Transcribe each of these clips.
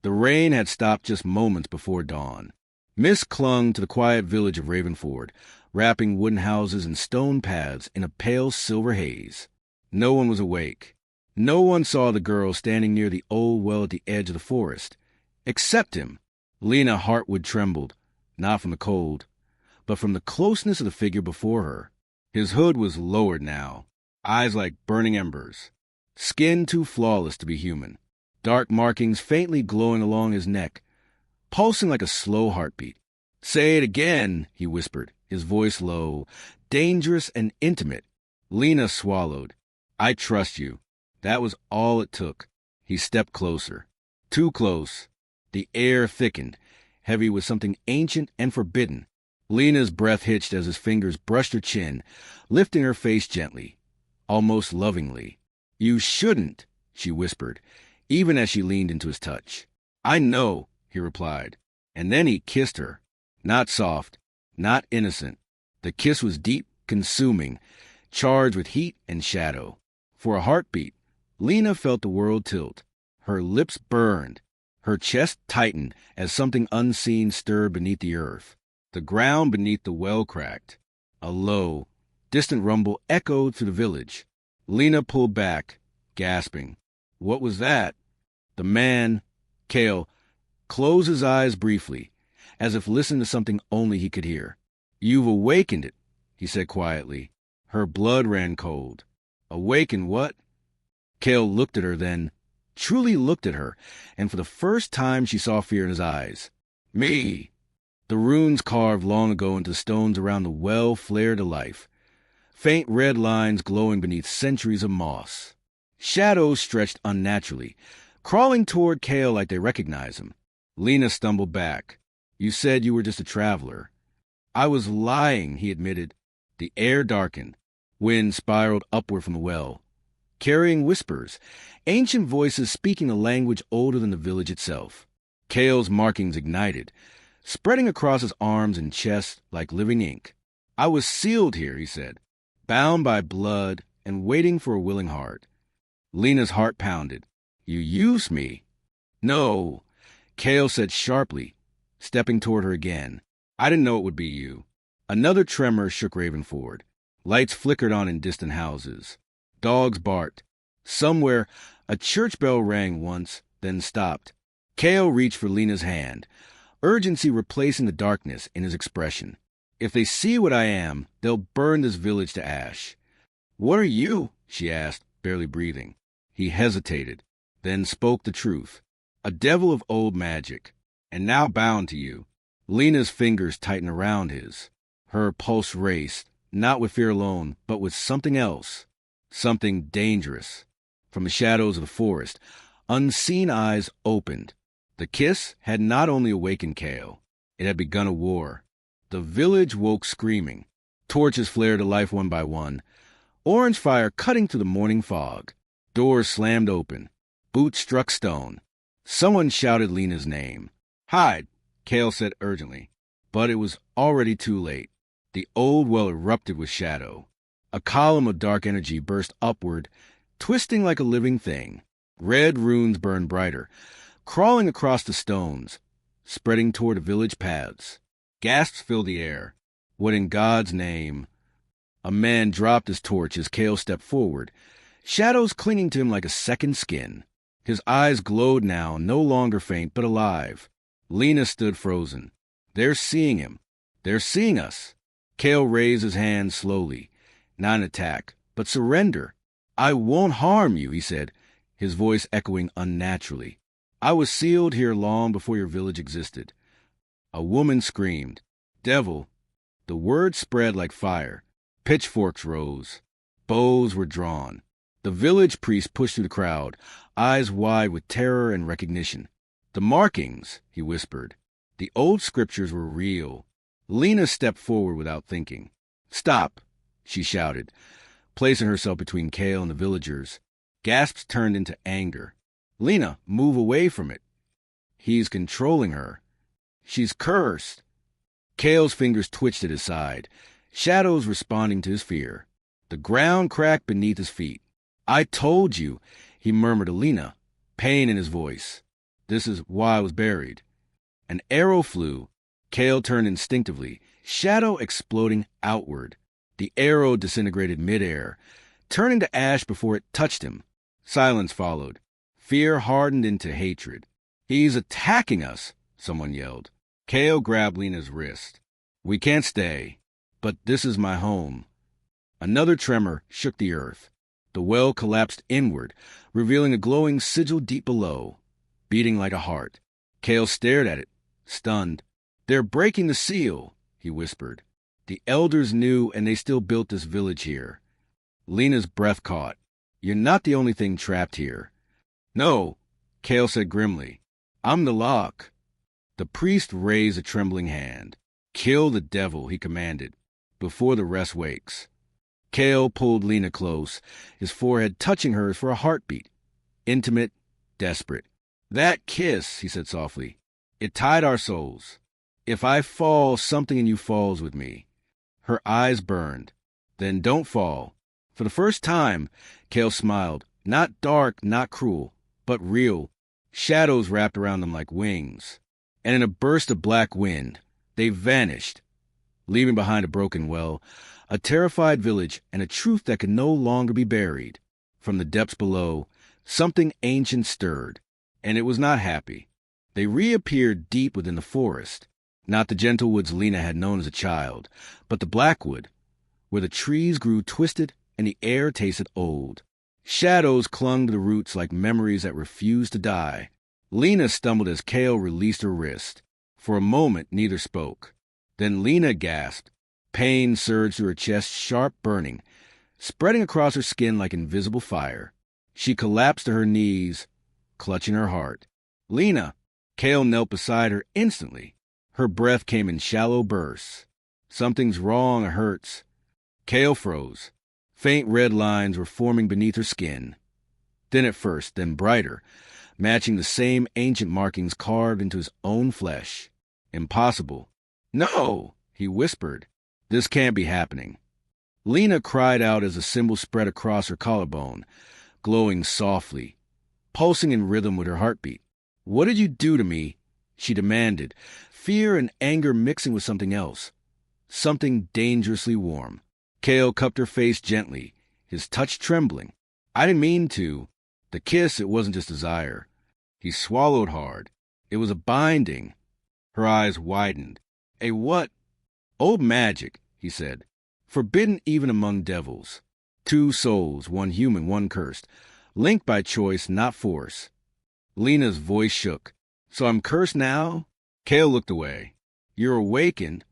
The rain had stopped just moments before dawn. Mist clung to the quiet village of Ravenford, wrapping wooden houses and stone paths in a pale silver haze. No one was awake. No one saw the girl standing near the old well at the edge of the forest. Except him. Lena Hartwood trembled, not from the cold, but from the closeness of the figure before her. His hood was lowered now, eyes like burning embers, skin too flawless to be human, dark markings faintly glowing along his neck, pulsing like a slow heartbeat. "Say it again," he whispered, his voice low, dangerous and intimate. Lena swallowed. "I trust you." That was all it took. He stepped closer. Too close. The air thickened, heavy with something ancient and forbidden. Lena's breath hitched as his fingers brushed her chin, lifting her face gently, almost lovingly. "You shouldn't," she whispered, even as she leaned into his touch. "I know," he replied. And then he kissed her. Not soft, not innocent. The kiss was deep, consuming, charged with heat and shadow. For a heartbeat, Lena felt the world tilt. Her lips burned. Her chest tightened as something unseen stirred beneath the earth. The ground beneath the well cracked. A low, distant rumble echoed through the village. Lena pulled back, gasping. What was that? The man, Cale, closed his eyes briefly, as if listening to something only he could hear. "You've awakened it," he said quietly. Her blood ran cold. "Awakened what?" Cale looked at her then, truly looked at her, and for the first time she saw fear in his eyes. "Me!" The runes carved long ago into the stones around the well flared to life, faint red lines glowing beneath centuries of moss. Shadows stretched unnaturally, crawling toward Cale like they recognized him. Lena stumbled back. "You said you were just a traveler." "I was lying," he admitted. The air darkened. Wind spiraled upward from the well, carrying whispers, ancient voices speaking a language older than the village itself. Cale's markings ignited, spreading across his arms and chest like living ink. "I was sealed here," he said, "bound by blood and waiting for a willing heart." Lena's heart pounded. "You used me." "No," Cale said sharply, stepping toward her again. "I didn't know it would be you." Another tremor shook Ravenford. Lights flickered on in distant houses. Dogs barked. Somewhere, a church bell rang once, then stopped. Cale reached for Lena's hand, urgency replacing the darkness in his expression. "If they see what I am, they'll burn this village to ash." "What are you?" she asked, barely breathing. He hesitated, then spoke the truth. "A devil of old magic, and now bound to you." Lena's fingers tightened around his. Her pulse raced, not with fear alone, but with something else. Something dangerous. From the shadows of the forest, unseen eyes opened. The kiss had not only awakened Cale, it had begun a war. The village woke screaming. Torches flared to life one by one, orange fire cutting through the morning fog. Doors slammed open. Boots struck stone. Someone shouted Lena's name. "Hide," Cale said urgently. But it was already too late. The old well erupted with shadow. A column of dark energy burst upward, twisting like a living thing. Red runes burned brighter, crawling across the stones, spreading toward the village paths. Gasps filled the air. What in God's name? A man dropped his torch as Cale stepped forward, shadows clinging to him like a second skin. His eyes glowed now, no longer faint, but alive. Lena stood frozen. "They're seeing him. They're seeing us." Cale raised his hand slowly. Not an attack, but surrender. "I won't harm you," he said, his voice echoing unnaturally. "I was sealed here long before your village existed." A woman screamed. "Devil." The word spread like fire. Pitchforks rose. Bows were drawn. The village priest pushed through the crowd, eyes wide with terror and recognition. "The markings," he whispered. The old scriptures were real. Lena stepped forward without thinking. "Stop," she shouted, placing herself between Cale and the villagers. Gasps turned into anger. "Lena, move away from it." "He's controlling her. She's cursed." Cale's fingers twitched at his side, shadows responding to his fear. The ground cracked beneath his feet. "I told you," he murmured to Lena, pain in his voice. This is why I was buried. An arrow flew. Kale turned instinctively, shadow exploding outward. The arrow disintegrated midair, turning to ash before it touched him. Silence followed. Fear hardened into hatred. "He's attacking us," someone yelled. Kale grabbed Lena's wrist. "We can't stay, but this is my home." Another tremor shook the earth. The well collapsed inward, revealing a glowing sigil deep below, beating like a heart. Kale stared at it, stunned. "They're breaking the seal," he whispered. "The elders knew, and they still built this village here." Lena's breath caught. "You're not the only thing trapped here." "No," Kale said grimly. "I'm the lock." The priest raised a trembling hand. "Kill the devil," he commanded, "before the rest wakes." Kale pulled Lena close, his forehead touching hers for a heartbeat. Intimate, desperate. "That kiss," he said softly, "it tied our souls. If I fall, something in you falls with me." Her eyes burned. "Then don't fall." For the first time, Kale smiled. Not dark, not cruel, but real. Shadows wrapped around them like wings. And in a burst of black wind, they vanished, leaving behind a broken well, a terrified village, and a truth that could no longer be buried. From the depths below, something ancient stirred, and it was not happy. They reappeared deep within the forest, not the gentle woods Lena had known as a child, but the blackwood, where the trees grew twisted and the air tasted old. Shadows clung to the roots like memories that refused to die. Lena stumbled as Kale released her wrist. For a moment, neither spoke. Then Lena gasped. Pain surged through her chest, sharp burning, spreading across her skin like invisible fire. She collapsed to her knees, clutching her heart. "Lena!" Kale knelt beside her instantly. Her breath came in shallow bursts. "Something's wrong, it hurts." Kale froze. Faint red lines were forming beneath her skin. Thin at first, then brighter, matching the same ancient markings carved into his own flesh. Impossible. "No!" he whispered. "This can't be happening." Lena cried out as the symbol spread across her collarbone, glowing softly, pulsing in rhythm with her heartbeat. "What did you do to me?" she demanded, fear and anger mixing with something else, something dangerously warm. Kale cupped her face gently, his touch trembling. "I didn't mean to. The kiss, it wasn't just desire." He swallowed hard. "It was a binding." Her eyes widened. "A what?" "Old magic," he said. "Forbidden even among devils. 2 souls, one human, one cursed. Linked by choice, not force." Lena's voice shook. "So I'm cursed now?" Kale looked away. "You're awakened."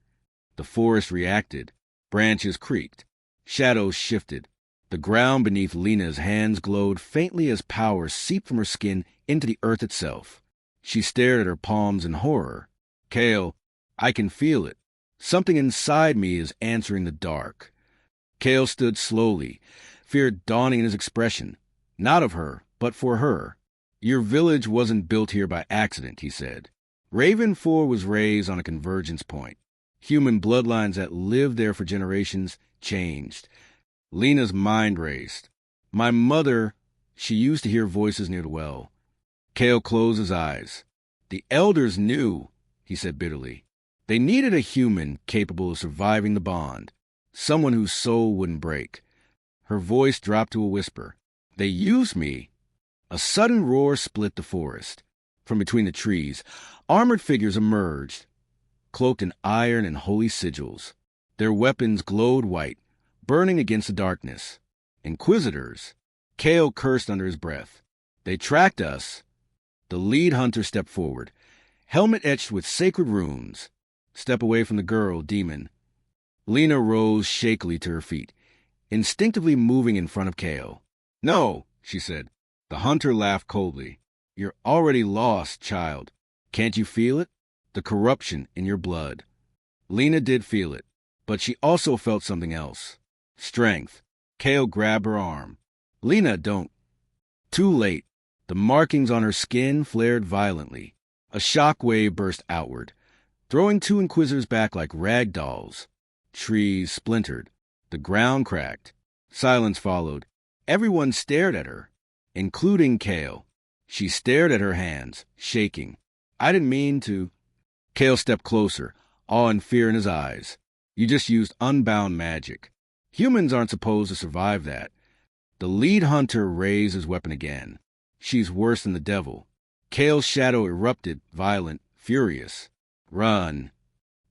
The forest reacted. Branches creaked. Shadows shifted. The ground beneath Lena's hands glowed faintly as power seeped from her skin into the earth itself. She stared at her palms in horror. "Kale, I can feel it. Something inside me is answering the dark." Kale stood slowly, fear dawning in his expression. Not of her, but for her. "Your village wasn't built here by accident," he said. Ravenford was raised on a convergence point. Human bloodlines that lived there for generations changed. Lena's mind raced. "My mother," she used to hear voices near the well. Kale closed his eyes. "The elders knew," he said bitterly. "They needed a human capable of surviving the bond, someone whose soul wouldn't break." Her voice dropped to a whisper. "They used me." A sudden roar split the forest. From between the trees, armored figures emerged, cloaked in iron and holy sigils. Their weapons glowed white, burning against the darkness. "Inquisitors." Kale cursed under his breath. "They tracked us." The lead hunter stepped forward, helmet etched with sacred runes. "Step away from the girl, demon." Lena rose shakily to her feet, instinctively moving in front of Kale. "No," she said. The hunter laughed coldly. "You're already lost, child. Can't you feel it? The corruption in your blood." Lena did feel it, but she also felt something else. Strength. Kale grabbed her arm. "Lena, don't." Too late. The markings on her skin flared violently. A shock wave burst outward, throwing 2 inquisitors back like rag dolls. Trees splintered. The ground cracked. Silence followed. Everyone stared at her, including Kale. She stared at her hands, shaking. I didn't mean to. Kale stepped closer, awe and fear in his eyes. You just used unbound magic. Humans aren't supposed to survive that. The lead hunter raised his weapon again. She's worse than the devil. Kale's shadow erupted, violent, furious. Run.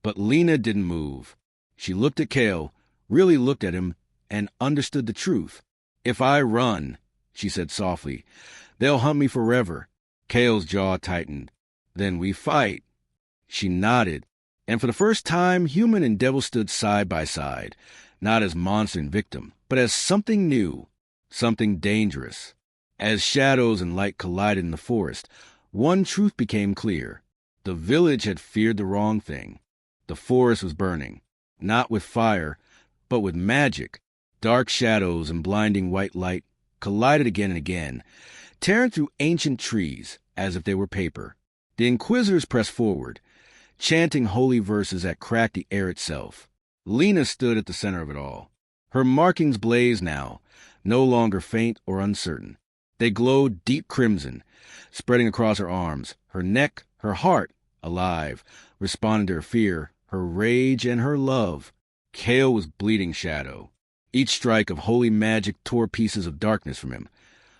But Lena didn't move. She looked at Kale, really looked at him, and understood the truth. If I run, she said softly, they'll hunt me forever. Kale's jaw tightened. Then we fight. She nodded, and for the first time, human and devil stood side by side, not as monster and victim, but as something new, something dangerous. As shadows and light collided in the forest, one truth became clear. The village had feared the wrong thing. The forest was burning, not with fire, but with magic. Dark shadows and blinding white light collided again and again, tearing through ancient trees as if they were paper. The inquisitors pressed forward, chanting holy verses that cracked the air itself. Lena stood at the center of it all. Her markings blazed now, no longer faint or uncertain. They glowed deep crimson, spreading across her arms, her neck, her heart, alive, responding to her fear, her rage, and her love. Kale was bleeding shadow. Each strike of holy magic tore pieces of darkness from him,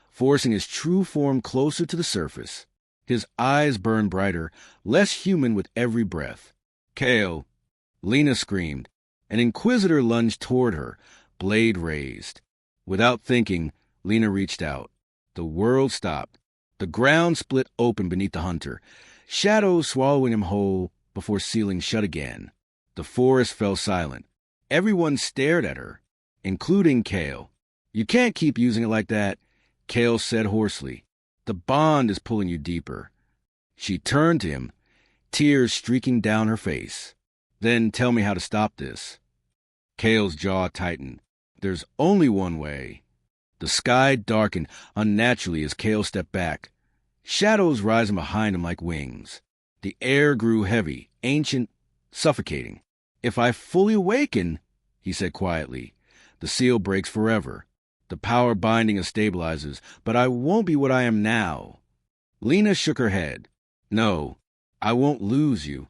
forcing his true form closer to the surface. His eyes burned brighter, less human with every breath. Kale! Lena screamed. An inquisitor lunged toward her, blade raised. Without thinking, Lena reached out. The world stopped. The ground split open beneath the hunter, shadows swallowing him whole before sealing shut again. The forest fell silent. Everyone stared at her, including Kale. You can't keep using it like that, Kale said hoarsely. The bond is pulling you deeper. She turned to him, tears streaking down her face. Then tell me how to stop this. Kale's jaw tightened. There's only one way. The sky darkened unnaturally as Kale stepped back, shadows rising behind him like wings. The air grew heavy, ancient, suffocating. If I fully awaken, he said quietly, the seal breaks forever. The power binding us stabilizes, but I won't be what I am now. Lena shook her head. No, I won't lose you.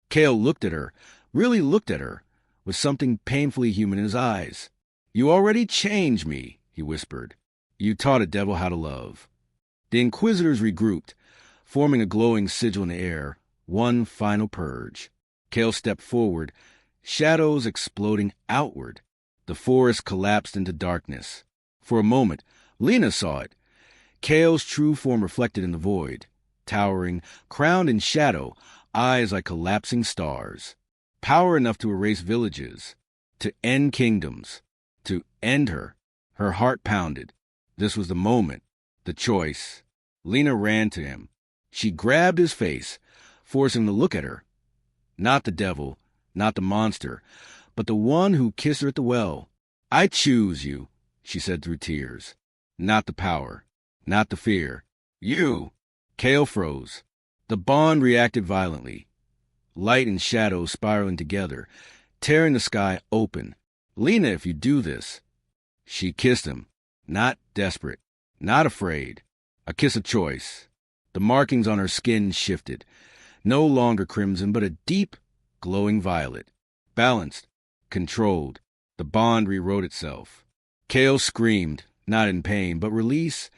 Kale looked at her, really looked at her, with something painfully human in his eyes. You already changed me, he whispered. You taught a devil how to love. The inquisitors regrouped, forming a glowing sigil in the air, one final purge. Kale stepped forward, shadows exploding outward. The forest collapsed into darkness. For a moment, Lena saw it. Kale's true form reflected in the void, towering, crowned in shadow, eyes like collapsing stars. Power enough to erase villages, to end kingdoms, to end her. Her heart pounded. This was the moment, the choice. Lena ran to him. She grabbed his face, forcing him to look at her. Not the devil, not the monster, but the one who kissed her at the well. I choose you, she said through tears. Not the power, not the fear. You! Kale froze. The bond reacted violently. Light and shadow spiraling together, tearing the sky open. Lena, if you do this. She kissed him, not desperate, not afraid. A kiss of choice. The markings on her skin shifted. No longer crimson, but a deep, glowing violet. Balanced, controlled. The bond rewrote itself. Kale screamed, not in pain, but release,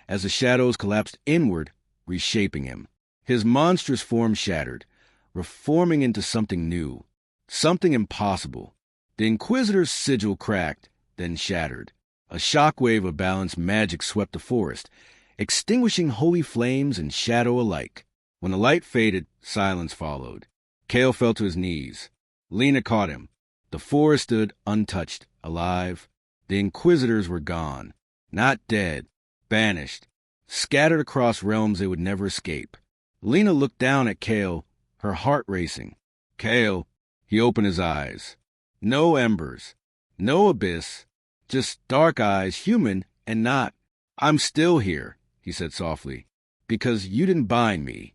as the shadows collapsed inward, reshaping him. His monstrous form shattered, reforming into something new, something impossible. The Inquisitor's sigil cracked, then shattered. A shockwave of balanced magic swept the forest, extinguishing holy flames and shadow alike. When the light faded, silence followed. Kale fell to his knees. Lena caught him. The forest stood untouched, alive. The Inquisitors were gone. Not dead, banished, scattered across realms they would never escape. Lena looked down at Kale, her heart racing. Kale, he opened his eyes. No embers, no abyss, just dark eyes, human and not. I'm still here, he said softly, because you didn't bind me.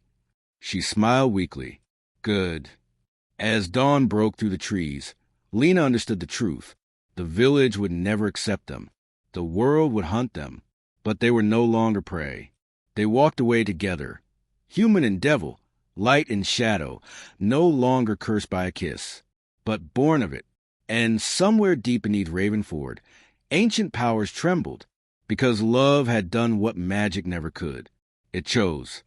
She smiled weakly. Good. As dawn broke through the trees, Lena understood the truth. The village would never accept them. The world would hunt them, but they were no longer prey. They walked away together, human and devil, light and shadow, no longer cursed by a kiss, but born of it. And somewhere deep beneath Ravenford, ancient powers trembled, because love had done what magic never could. It chose.